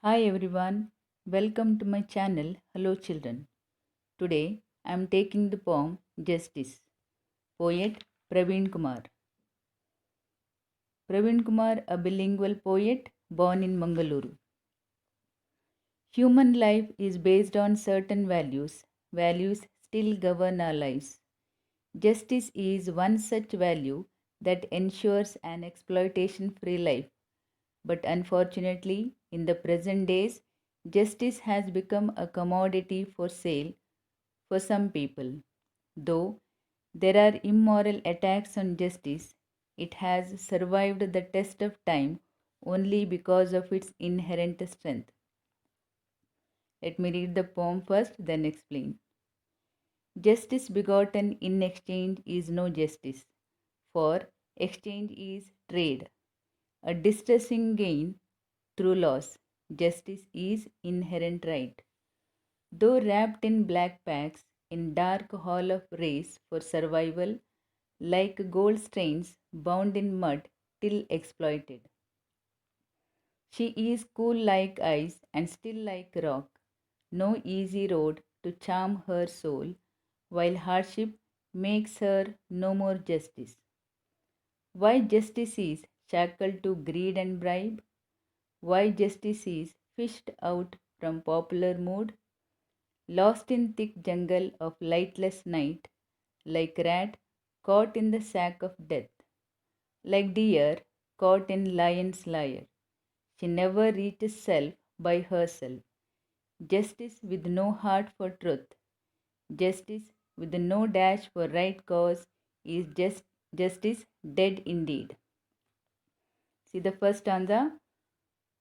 Hi everyone, welcome to my channel Hello Children. Today I am taking the poem Justice, poet Praveen Kumar. Praveen Kumar, a bilingual poet born in Mangaluru. Human life is based on certain values. Values still govern our lives. Justice is one such value that ensures an exploitation free life. But unfortunately, in the present days, justice has become a commodity for sale for some people. Though there are immoral attacks on justice, it has survived the test of time only because of its inherent strength. Let me read the poem first, then explain. Justice begotten in exchange is no justice, for exchange is trade, a distressing gain through loss. Justice is inherent right. Though wrapped in black packs, in dark hall of race for survival, like gold strains bound in mud till exploited. She is cool like ice and still like rock, no easy road to charm her soul, while hardship makes her no more justice. Why justice is shackled to greed and bribe? Why justice is fished out from popular mood? Lost in thick jungle of lightless night, like rat caught in the sack of death, like deer caught in lion's lair. She never reaches self by herself. Justice with no heart for truth, justice with no dash for right cause is just justice dead indeed. See the first stanza.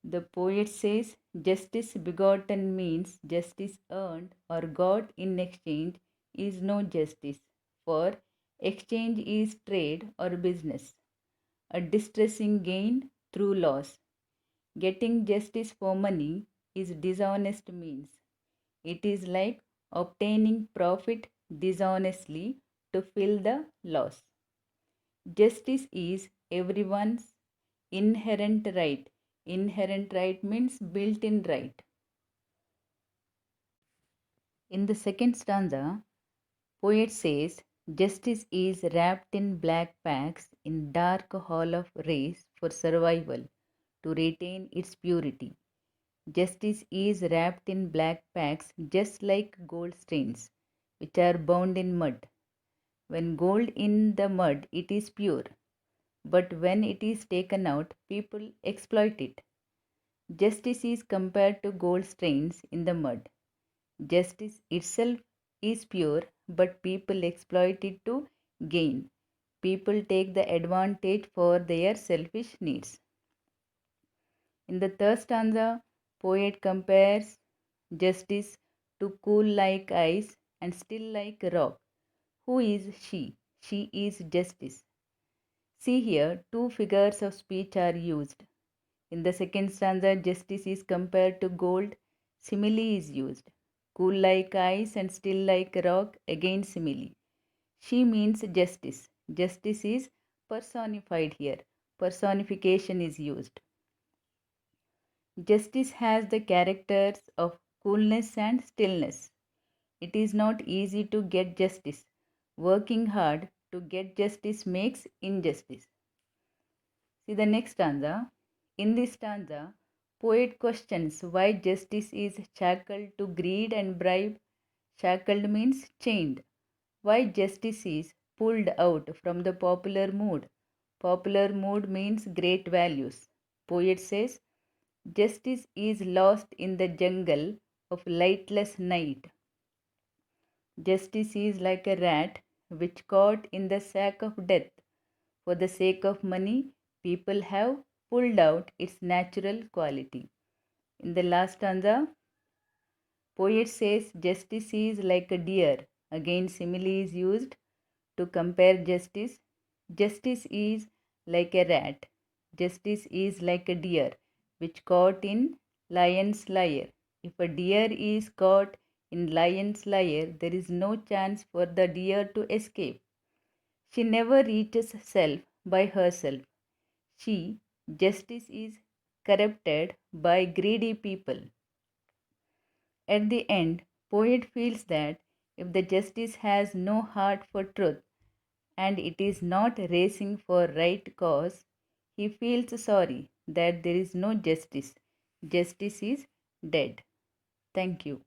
The poet says justice begotten means justice earned or got in exchange is no justice, for exchange is trade or business, a distressing gain through loss. Getting justice for money is dishonest means. It is like obtaining profit dishonestly to fill the loss. Justice is everyone's inherent right. Inherent right means built in right. In the second stanza, poet says justice is wrapped in black packs in dark hall of race for survival to retain its purity. Justice is wrapped in black packs just like gold stains, which are bound in mud. When gold in the mud, it is pure, but when it is taken out, people exploit it. Justice is compared to gold stains in the mud. Justice itself is pure, but people exploit it to gain. People take the advantage for their selfish needs. In the third stanza, poet compares justice to cool like ice and still like rock. Who is she? She is justice. See here, two figures of speech are used. In the second stanza, justice is compared to gold, simile is used. Cool like ice and still like rock, again simile. She means justice. Justice is personified here. Personification is used. Justice has the characters of coolness and stillness. It is not easy to get justice. Working hard to get justice makes injustice. See the next stanza. In this stanza, poet questions why justice is shackled to greed and bribe. Shackled means chained. Why justice is pulled out from the popular mood. Popular mood means great values. Poet says justice is lost in the jungle of lightless night. Justice is like a rat which caught in the sack of death. For the sake of money, people have pulled out its natural quality. In the last stanza, poet says justice is like a deer. Again, simile is used to compare justice. Justice is like a rat. Justice is like a deer which caught in lion's lair. If a deer is caught in lion's lair, there is no chance for the deer to escape. She never reaches self by herself. She, justice, is corrupted by greedy people. At the end, poet feels that if the justice has no heart for truth and it is not racing for right cause, he feels sorry that there is no justice. Justice is dead. Thank you.